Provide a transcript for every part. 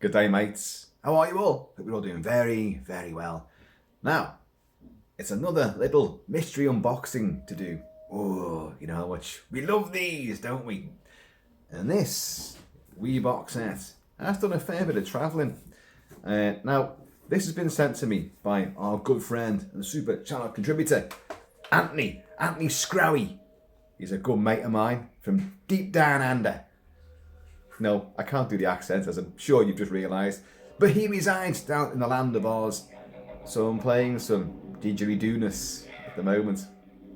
Good day, mates. How are you all? Hope you're all doing very, very well. Now, it's another little mystery unboxing to do. Oh, you know how much we love these, don't we? And this wee box set has done a fair bit of travelling. Now, this has been sent to me by our good friend and super channel contributor, Anthony Sgrowie. He's a good mate of mine from deep down under. No, I can't do the accent, as I'm sure you've just realised. But he resides down in the land of Oz. So I'm playing some didgeridoo-ness at the moment.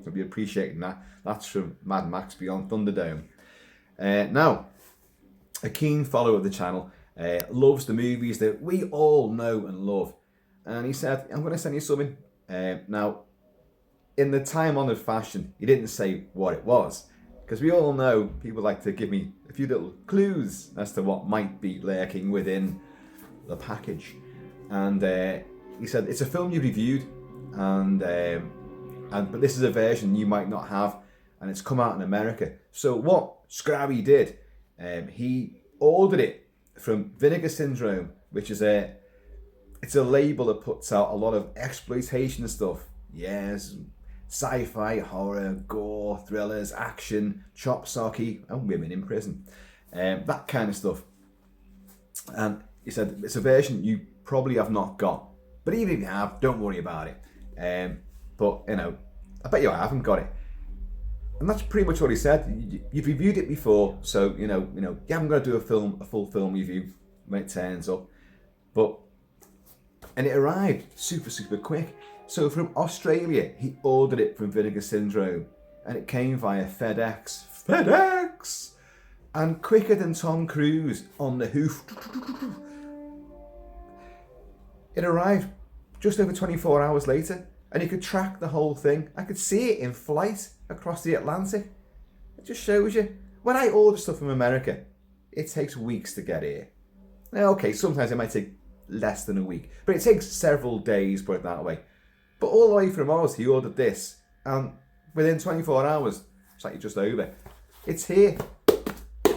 I'll be appreciating that. That's from Mad Max Beyond Thunderdome. Now, a keen follower of the channel, loves the movies that we all know and love. And he said, I'm going to send you something. Now, in the time-honoured fashion, he didn't say what it was. Because we all know people like to give me a few little clues as to what might be lurking within the package. And he said it's a film you reviewed, but this is a version you might not have, and it's come out in America. So what Sgrowie did, he ordered it from Vinegar Syndrome, which is it's a label that puts out a lot of exploitation stuff. Yes. Sci-fi, horror, gore, thrillers, action, chop socky, and women in prison. That kind of stuff. And he said, it's a version you probably have not got. But even if you have, don't worry about it. But, you know, I bet you haven't got it. And that's pretty much what he said. You've reviewed it before, so, you know, you haven't got to do a full film review when it turns up. And it arrived super, super quick. So from Australia, he ordered it from Vinegar Syndrome, and it came via FedEx! And quicker than Tom Cruise on the hoof. It arrived just over 24 hours later, and you could track the whole thing. I could see it in flight across the Atlantic. It just shows you. When I order stuff from America, it takes weeks to get here. Now, okay, sometimes it might take less than a week, but it takes several days, put it that way. But all the way from Oz, he ordered this, and within 24 hours, it's like just over. It's here,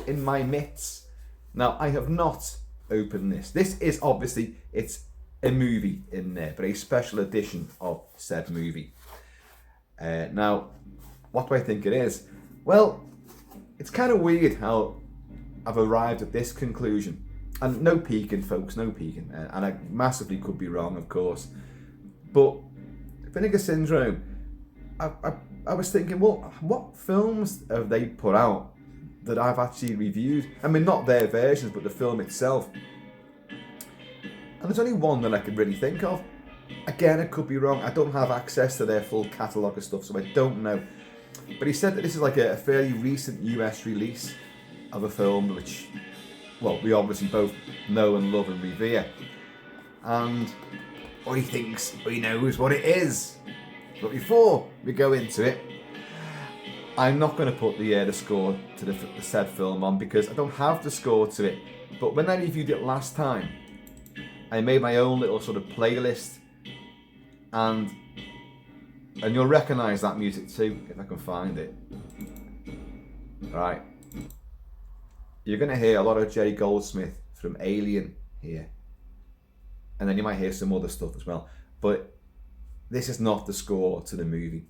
in my mitts. Now, I have not opened this. This is obviously, it's a movie in there, but a special edition of said movie. Now, what do I think it is? Well, it's kind of weird how I've arrived at this conclusion. And no peeking, folks, no peeking. And I massively could be wrong, of course. But Vinegar Syndrome, I was thinking, well, what films have they put out that I've actually reviewed? I mean, not their versions, but the film itself. And there's only one that I can really think of. Again, I could be wrong. I don't have access to their full catalogue of stuff, so I don't know. But he said that this is like a fairly recent US release of a film which, well, we obviously both know and love and revere. And or he thinks or he knows what it is. But before we go into it, I'm not going to put the score to the said film on because I don't have the score to it. But when I reviewed it last time, I made my own little sort of playlist, and you'll recognise that music too if I can find it. Right, you're going to hear a lot of Jerry Goldsmith from Alien here. And then you might hear some other stuff as well. But this is not the score to the movie.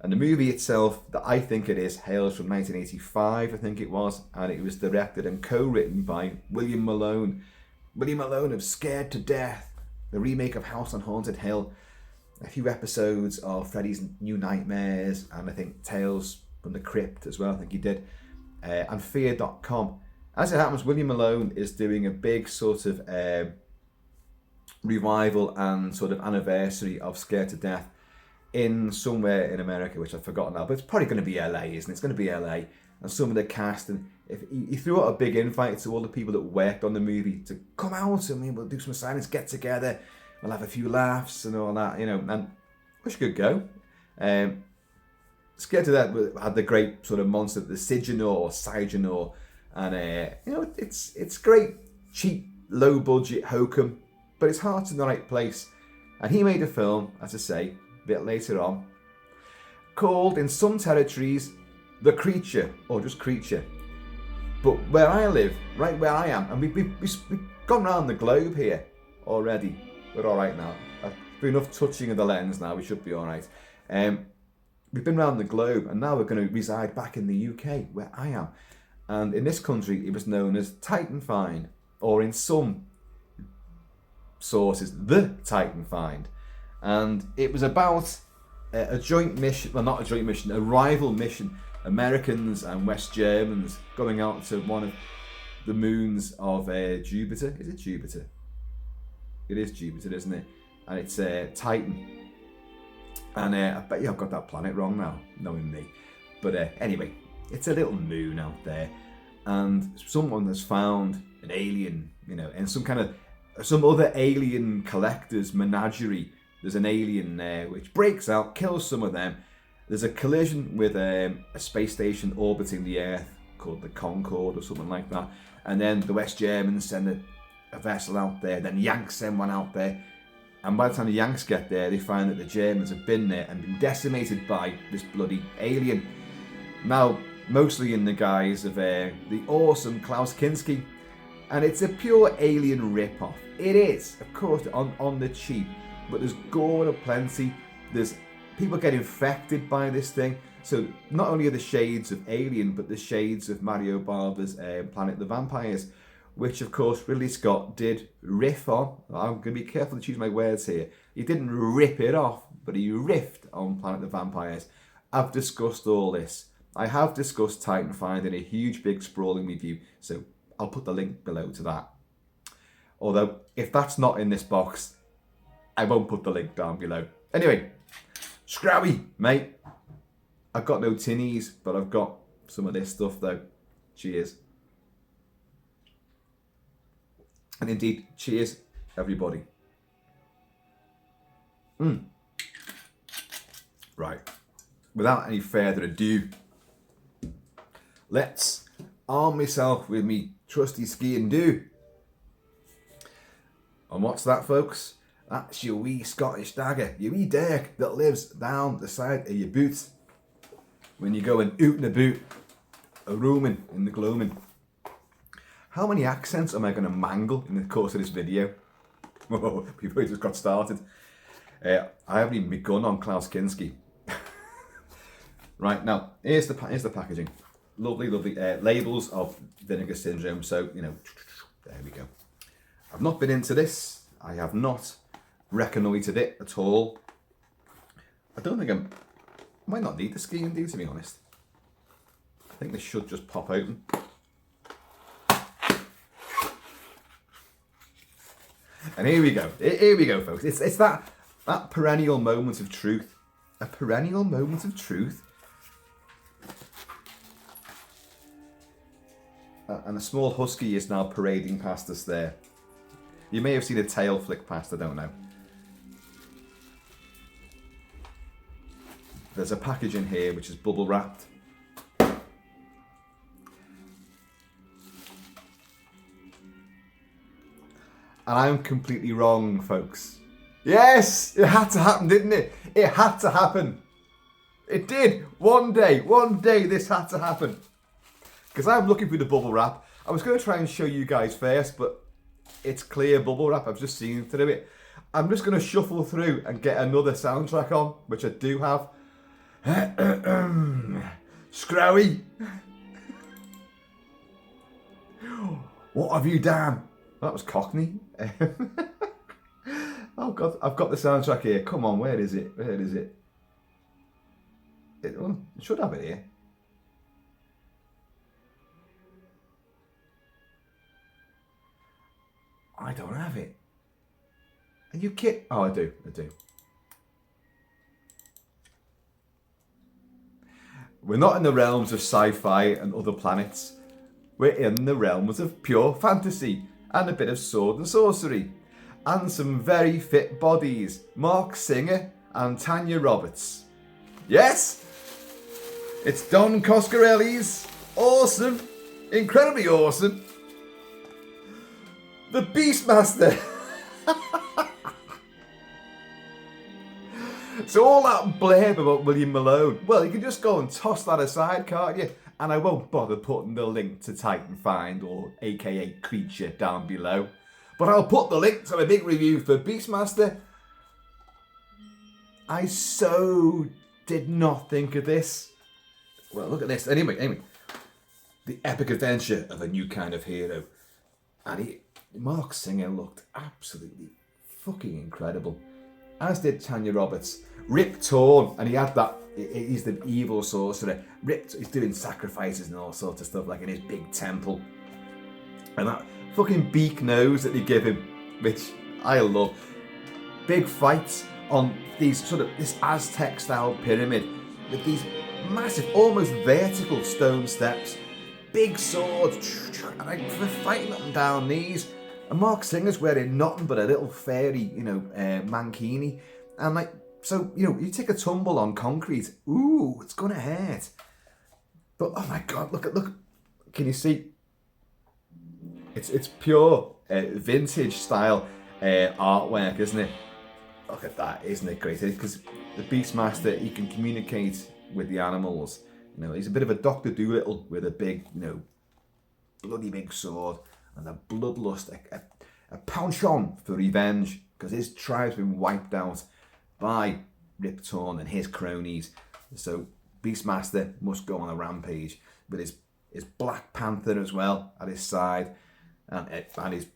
And the movie itself, that I think it is, hails from 1985, I think it was. And it was directed and co-written by William Malone. William Malone of Scared to Death, the remake of House on Haunted Hill, a few episodes of Freddy's New Nightmares, and I think Tales from the Crypt as well, I think he did. And Fear.com. As it happens, William Malone is doing a big sort of revival and sort of anniversary of Scared to Death in somewhere in America, which I've forgotten now, but it's probably going to be LA, isn't it? It's going to be LA, and some of the cast, and if he threw out a big invite to all the people that worked on the movie to come out, and we'll do some silence, get together, we'll have a few laughs and all that, you know, and wish you could go. Scared to Death had the great sort of monster, the Sigenor, and you know, it's great, cheap, low budget hokum, but it's heart's in the right place. And he made a film, as I say, a bit later on, called in some territories The Creature, or just Creature. But where I live, right where I am, and we gone round the globe here already. We're all right now. For enough touching of the lens now, we should be all right. We've been around the globe, and now we're going to reside back in the UK, where I am. And in this country, it was known as Titan Find, or in some sources, the Titan Find. And it was about a joint mission, well, not a joint mission, a rival mission. Americans and West Germans going out to one of the moons of Jupiter. Is it Jupiter? It is Jupiter, isn't it? And it's Titan. And I bet you I've got that planet wrong now, knowing me. But anyway, it's a little moon out there. And someone has found an alien, you know, and some other alien collector's menagerie. There's an alien there which breaks out, kills some of them. There's a collision with a space station orbiting the Earth called the Concorde or something like that. And then the West Germans send a vessel out there, then Yanks send one out there. And by the time the Yanks get there, they find that the Germans have been there and been decimated by this bloody alien. Now, mostly in the guise of the awesome Klaus Kinski. And it's a pure alien rip-off. It is, of course, on the cheap. But there's gore aplenty. There's people get infected by this thing. So not only are the shades of Alien, but the shades of Mario Bava's Planet of the Vampires, which of course Ridley Scott did riff on. I'm going to be careful to choose my words here. He didn't rip it off, but he riffed on Planet of the Vampires. I've discussed all this. I have discussed Titan Find in a huge, big, sprawling review, so I'll put the link below to that. Although, if that's not in this box, I won't put the link down below. Anyway, Sgrowie, mate. I've got no tinnies, but I've got some of this stuff though. Cheers. And indeed, cheers, everybody. Right. Without any further ado, let's arm myself with me trusty ski and do. And what's that, folks? That's your wee Scottish dagger, your wee dirk that lives down the side of your boots when you go and oot and about a roaming in the gloaming. How many accents am I going to mangle in the course of this video? Oh, people just got started. I haven't even begun on Klaus Kinski. Right, now, here's the packaging. Lovely, lovely labels of Vinegar Syndrome. So, you know, there we go. I've not been into this. I have not reconnoitred it at all. I don't think I might not need the ski and do, to be honest. I think this should just pop open. And here we go. Here we go, folks. It's that perennial moment of truth. A perennial moment of truth. And a small husky is now parading past us there. You may have seen a tail flick past, I don't know. There's a package in here which is bubble wrapped. And I'm completely wrong, folks. Yes, it had to happen, didn't it? It had to happen. It did. One day this had to happen. Because I'm looking through the bubble wrap. I was going to try and show you guys first, but it's clear bubble wrap. I've just seen through it. I'm just going to shuffle through and get another soundtrack on, which I do have. Sgrowie. What have you done? That was Cockney. Oh God, I've got the soundtrack here. Come on, where is it? Where is it? It should have it here. I don't have it. Are you kidding? Oh, I do. We're not in the realms of sci-fi and other planets. We're in the realms of pure fantasy and a bit of sword and sorcery. And some very fit bodies. Mark Singer and Tanya Roberts. Yes! It's Don Coscarelli's awesome, incredibly awesome, The Beastmaster. So all that blurb about William Malone, well, you can just go and toss that aside, can't you? And I won't bother putting the link to Titan Find or aka Creature down below. But I'll put the link to my big review for Beastmaster. I so did not think of this. Well, look at this. Anyway. The epic adventure of a new kind of hero. And Mark Singer looked absolutely fucking incredible. As did Tanya Roberts. Rip Torn, and he had that, he's the evil sorcerer. He's doing sacrifices and all sorts of stuff, like in his big temple. And that fucking beak nose that they give him, which I love. Big fights on this Aztec style pyramid with these massive, almost vertical stone steps. Big swords, and they're fighting up and down these. And Mark Singer's wearing nothing but a little fairy, mankini. And so, you take a tumble on concrete, ooh, it's gonna hurt. But oh my God, look, can you see? It's pure vintage style artwork, isn't it? Look at that, isn't it great? Because the Beastmaster, he can communicate with the animals. He's a bit of a Dr. Dolittle with a big, bloody big sword and a bloodlust, a penchant for revenge, because his tribe's been wiped out by Rip Torn and his cronies. So Beastmaster must go on a rampage with his Black Panther as well at his side, and his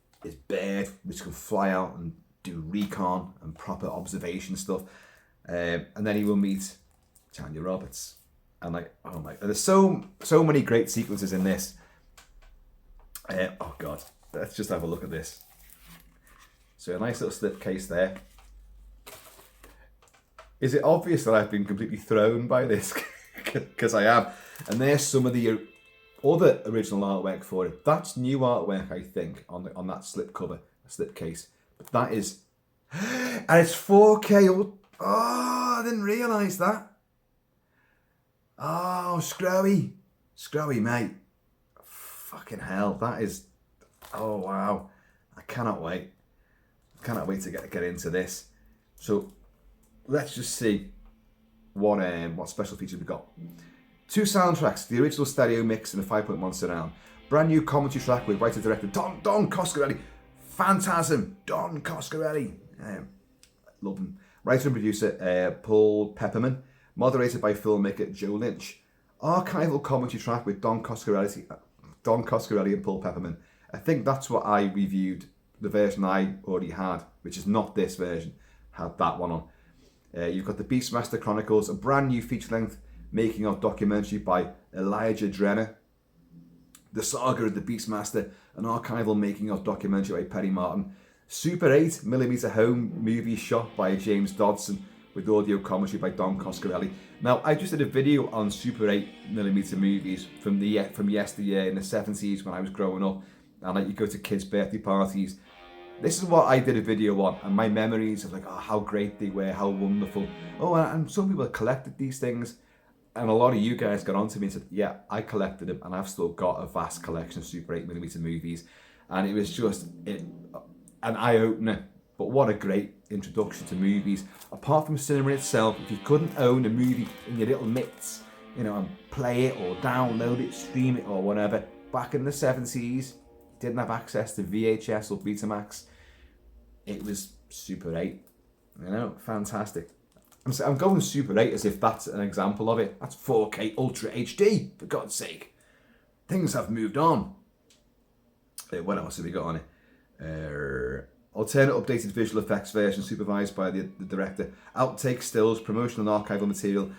bird, which can fly out and do recon and proper observation stuff. And then he will meet Tanya Roberts. And there's so many great sequences in this. Oh God, let's just have a look at this. So a nice little slipcase there. Is it obvious that I've been completely thrown by this? Because I am. And there's some of the other original artwork for it. That's new artwork, I think, on that slipcase. But that is, and it's 4K. Oh, I didn't realise that. Oh, Sgrowie, mate. Fucking hell, that is, oh wow. I cannot wait to get into this. So let's just see what special features we got. 2 soundtracks, the original stereo mix and a 5.1 surround. Brand new commentary track with writer-director Don Coscarelli. Phantasm, Don Coscarelli. Love him. Writer and producer Paul Pepperman. Moderated by filmmaker Joe Lynch. Archival commentary track with Don Coscarelli and Paul Pepperman. I think that's what I reviewed, the version I already had, which is not this version, had that one on. You've got the Beastmaster Chronicles, a brand new feature-length making of documentary by Elijah Drenner. The Saga of the Beastmaster, an archival making of documentary by Perry Martin. Super 8mm home movie shot by James Dodson, with audio commentary by Don Coscarelli. Now, I just did a video on Super 8mm movies from yesteryear in the 70s when I was growing up, and you go to kids' birthday parties. This is what I did a video on, and my memories of how great they were, how wonderful. Oh, and some people collected these things, and a lot of you guys got onto me and said, yeah, I collected them, and I've still got a vast collection of Super 8mm movies, and it was just an eye-opener. But what a great introduction to movies. Apart from cinema itself, if you couldn't own a movie in your little mitts, and play it or download it, stream it or whatever, back in the 70s, didn't have access to VHS or Betamax, it was Super 8. Fantastic. I'm going Super 8 as if that's an example of it. That's 4K Ultra HD, for God's sake. Things have moved on. What else have we got on it? Alternate updated visual effects version supervised by the director. Outtake stills, promotional and archival material,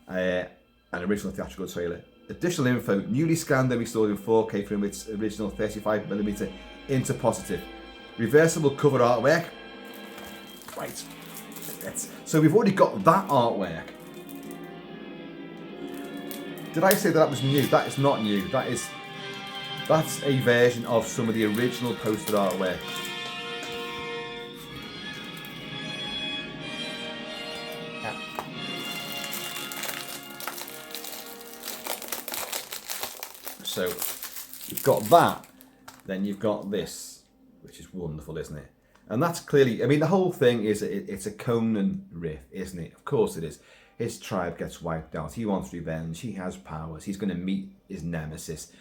an original theatrical trailer. Additional info, newly scanned and restored in 4K from its original 35mm into positive. Reversible cover artwork. Right. So we've already got that artwork. Did I say that was new? That is not new. That's a version of some of the original poster artwork. So you've got that, then you've got this, which is wonderful, isn't it? And that's clearly, the whole thing is, it's a Conan riff, isn't it? Of course it is. His tribe gets wiped out. He wants revenge. He has powers. He's going to meet his nemesis.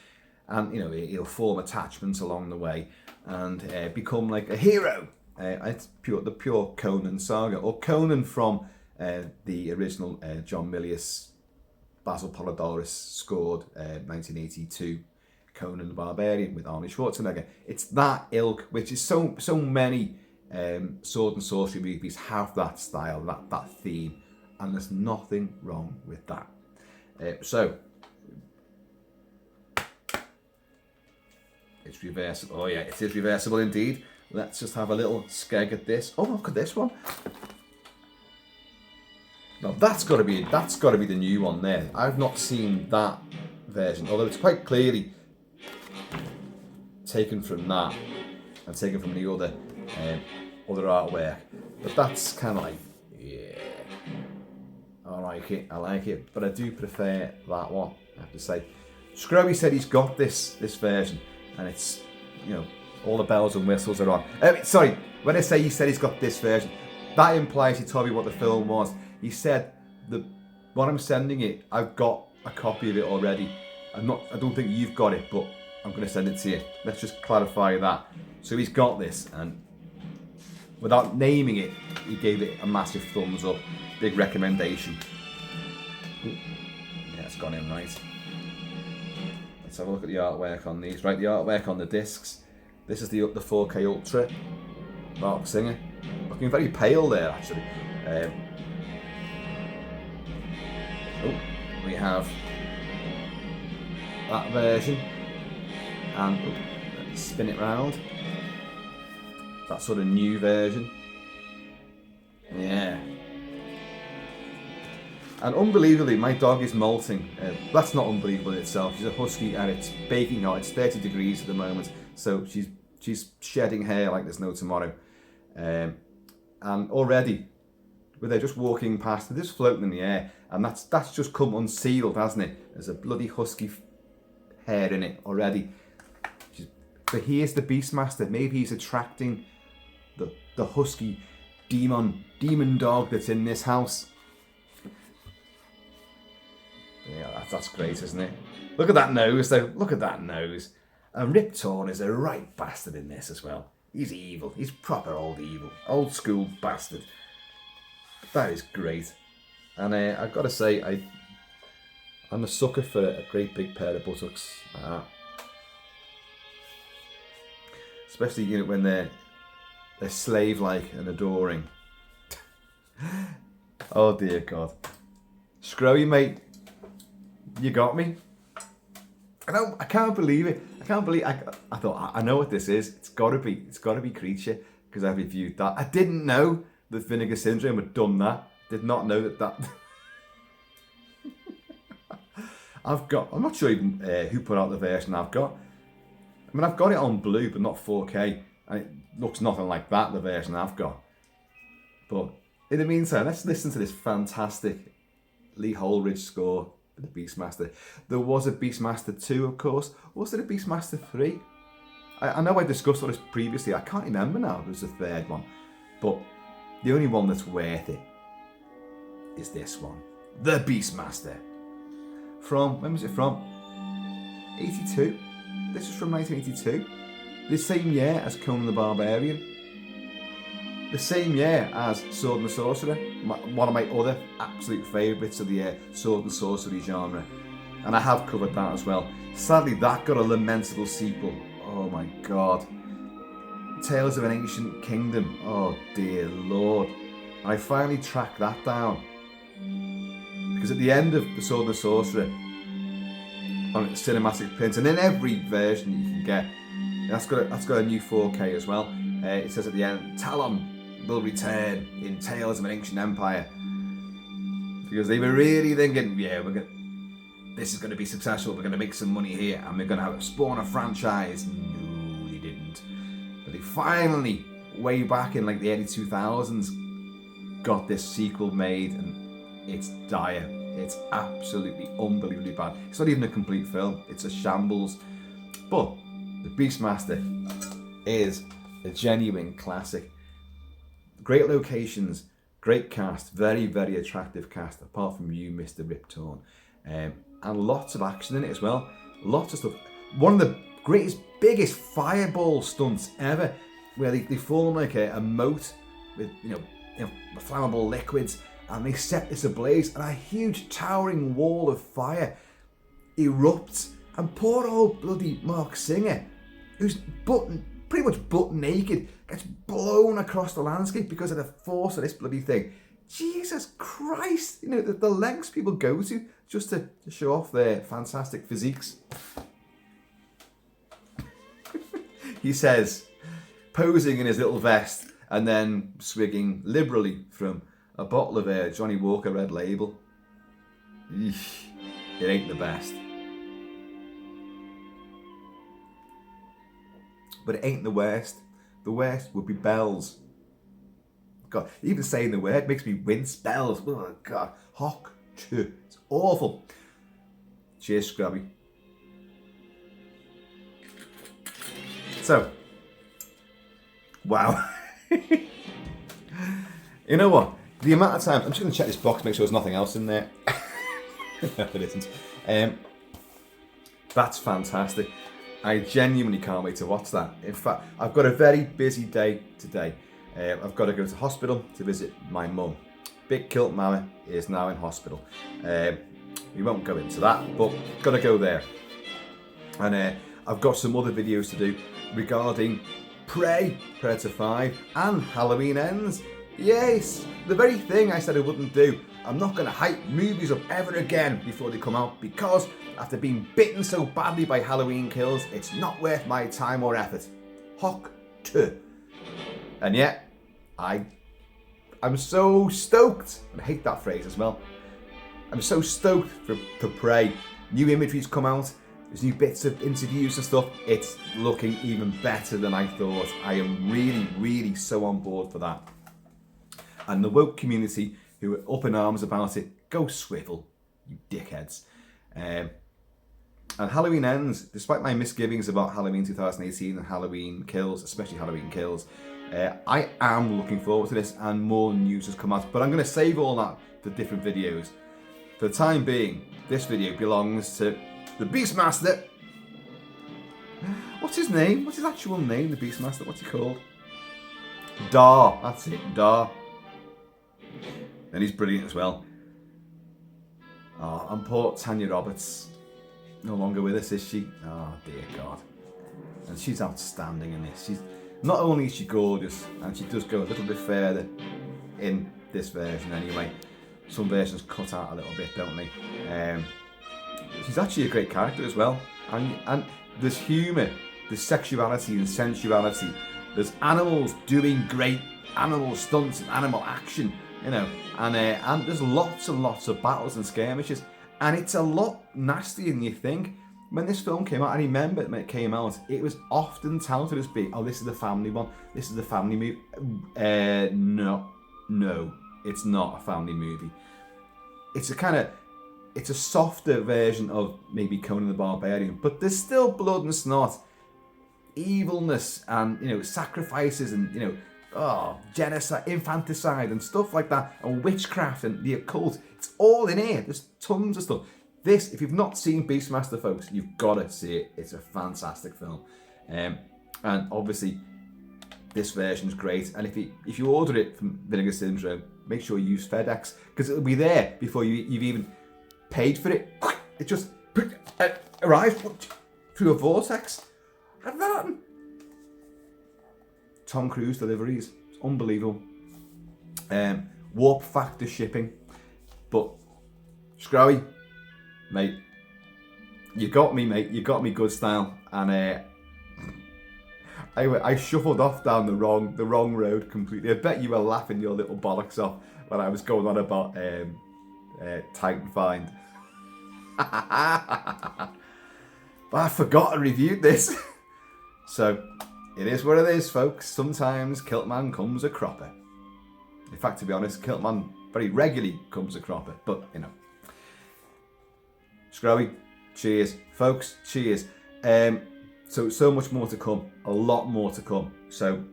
and you know he'll form attachments along the way and become like a hero. It's the pure Conan saga, or Conan from the original John Milius, Basil Polidorus scored 1982 Conan the Barbarian with Arnold Schwarzenegger. It's that ilk, which is so many sword and sorcery movies have that style, that theme, and there's nothing wrong with that. So it's reversible. Oh yeah, it is reversible indeed. Let's just have a little skeg at this. Oh, look at this one. Now that's got to be the new one there. I've not seen that version, although it's quite clearly taken from that and taken from the other artwork. But that's kind of like, yeah, I like it. But I do prefer that one, I have to say. Sgrowie said he's got this version, and it's, you know, all the bells and whistles are on. Sorry, when I say he said he's got this version, that implies he told me what the film was. He said when I'm sending it, I've got a copy of it already. I don't think you've got it, but I'm going to send it to you. Let's just clarify that. So he's got this, and without naming it, he gave it a massive thumbs up. Big recommendation. Yeah, it's gone in right. Let's have a look at the artwork on these. Right, the artwork on the discs. This is the 4K Ultra. Mark Singer. Looking very pale there, actually. We have that version. And let's spin it round. That sort of new version. Yeah. And unbelievably, my dog is molting. That's not unbelievable in itself. She's a husky and it's baking hot. It's 30 degrees at the moment. So she's shedding hair like there's no tomorrow. And already, with her just walking past, they're just floating in the air. And that's just come unsealed, hasn't it? There's a bloody husky hair in it already. So here's the Beastmaster. Maybe he's attracting the husky demon dog that's in this house. Yeah, that's great, isn't it? Look at that nose, though. Look at that nose. And Rip Torn is a right bastard in this as well. He's evil. He's proper old evil. Old school bastard. That is great. And I've got to say, I'm a sucker for a great big pair of buttocks. Especially, you know, when they're slave-like and adoring. Oh dear God. Sgrowie, mate. You got me. I can't believe it. I thought, I know what this is. It's gotta be Creature, because I reviewed that. I didn't know that Vinegar Syndrome had done that. Did not know that. I'm not sure even who put out the version I've got. I mean, I've got it on blue, but not 4K. And it looks nothing like that, the version I've got. But in the meantime, let's listen to this fantastic Lee Holridge score for the Beastmaster. There was a Beastmaster 2, of course. Was there a Beastmaster 3? I know I discussed all this previously. I can't remember now if there's a third one. But the only one that's worth it is this one. The Beastmaster. When was it from? 82. This is from 1982. The same year as Conan the Barbarian. The same year as Sword and the Sorcerer. One of my other absolute favourites of the sword and sorcery genre. And I have covered that as well. Sadly, that got a lamentable sequel. Oh my God. Tales of an Ancient Kingdom. Oh dear Lord. And I finally tracked that down. Because at the end of The Sword and the Sorcerer, on cinematic print, and in every version you can get, that's got a new 4K as well. It says at the end, Talon will return in Tales of an Ancient Empire. Because they were really thinking, yeah, this is going to be successful, we're going to make some money here, and we're going to spawn a franchise. No, they didn't. But they finally, way back in like the early 2000s, got this sequel made, and it's dire. It's absolutely unbelievably bad. It's not even a complete film. It's a shambles. But The Beastmaster is a genuine classic. Great locations, great cast, very, very attractive cast, apart from you, Mr. Rip Torn. And lots of action in it as well. Lots of stuff. one of the biggest fireball stunts ever, where they form like a moat with flammable liquids, and they set this ablaze, and a huge towering wall of fire erupts, and poor old bloody Mark Singer, who's pretty much butt naked, gets blown across the landscape because of the force of this bloody thing. Jesus Christ, the lengths people go to just to show off their fantastic physiques. He says, posing in his little vest and then swigging liberally from a bottle of Johnny Walker Red Label. Eesh, it ain't the best. But it ain't the worst. The worst would be bells. God, even saying the word makes me wince. Bells. Oh, God. Hock. It's awful. Cheers, Sgrowie. So, wow. You know what? The amount of time, I'm just going to check this box, make sure there's nothing else in there. No, there isn't. That's fantastic. I genuinely can't wait to watch that. In fact, I've got a very busy day today. I've got to go to hospital to visit my mum. Big Kilt-Man is now in hospital. We won't go into that, but got to go there. And I've got some other videos to do regarding Prey, Predator 5 and Halloween Ends. Yes, the very thing I said I wouldn't do. I'm not going to hype movies up ever again before they come out, because after being bitten so badly by Halloween Kills, it's not worth my time or effort. Hock to. And yet, I'm so stoked. I hate that phrase as well. I'm so stoked for Prey. New imagery's come out. There's new bits of interviews and stuff. It's looking even better than I thought. I am really, really so on board for that. And the woke community who are up in arms about it, go swivel, you dickheads. And Halloween Ends, despite my misgivings about Halloween 2018 and Halloween Kills, especially Halloween Kills, I am looking forward to this, and more news has come out. But I'm going to save all that for different videos. For the time being, this video belongs to the Beastmaster. What's his name? What's his actual name, the Beastmaster? What's he called? Dar. That's it, Dar. And he's brilliant as well. Oh, and poor Tanya Roberts. No longer with us, is she? Oh, dear God. And she's outstanding in this. Not only is she gorgeous, and she does go a little bit further in this version anyway. Some versions cut out a little bit, don't they? She's actually a great character as well. And there's humour, there's sexuality and sensuality. There's animals doing great animal stunts and animal action, and there's lots and lots of battles and skirmishes. And it's a lot nastier than you think. When this film came out, I remember when it came out, it was often touted as being, oh, this is the family one, this is the family movie. No, it's not a family movie. It's a softer version of maybe Conan the Barbarian, but there's still blood and snot, evilness, and sacrifices, and genocide, infanticide, and stuff like that, and witchcraft and the occult. It's all in here. There's tons of stuff. This, if you've not seen Beastmaster, folks, you've got to see it. It's a fantastic film, and obviously this version's great. And if you order it from Vinegar Syndrome, make sure you use FedEx, because it'll be there before you've even paid for it. It just arrives through a vortex. And that Tom Cruise deliveries, it's unbelievable. Warp factor shipping, but Sgrowie, mate, you got me, mate. You got me good style, and I shuffled off down the wrong road completely. I bet you were laughing your little bollocks off when I was going on about Titan Find. But I forgot I reviewed this. So it is what it is, folks. Sometimes Kilt-Man comes a cropper. In fact, to be honest, Kilt-Man very regularly comes a cropper, but Sgrowie, cheers. Folks, cheers. So much more to come, a lot more to come. So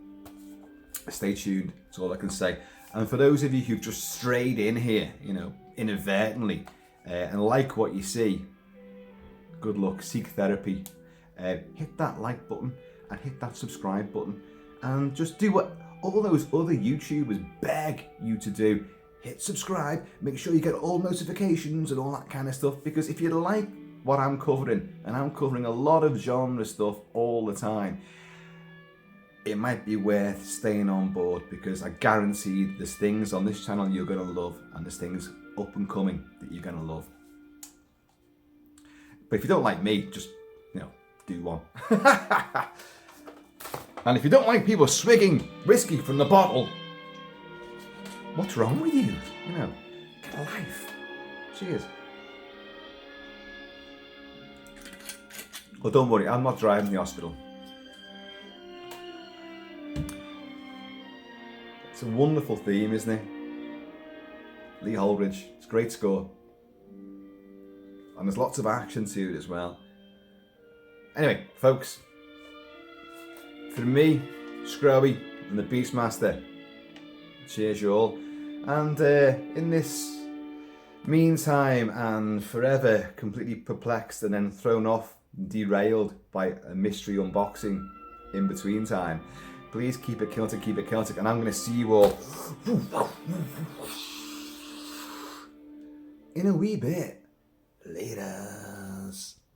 stay tuned, that's all I can say. And for those of you who've just strayed in here, inadvertently, and like what you see, good luck, seek therapy. hit that like button and hit that subscribe button, and just do what all those other YouTubers beg you to do. Hit subscribe, make sure you get all notifications and all that kind of stuff, because if you like what I'm covering, and I'm covering a lot of genre stuff all the time, it might be worth staying on board, because I guarantee there's things on this channel you're going to love, and there's things up and coming that you're going to love. But if you don't like me, just, do one. And if you don't like people swigging whiskey from the bottle, what's wrong with you? Get a life. Cheers. Well, don't worry, I'm not driving the hospital. It's a wonderful theme, isn't it? Lee Holdridge, it's a great score. And there's lots of action to it as well. Anyway, folks, from me, Sgrowie, and the Beastmaster, cheers you all. And in this meantime, and forever completely perplexed and then thrown off, derailed by a mystery unboxing in between time, please keep it Celtic, and I'm going to see you all in a wee bit. Laters.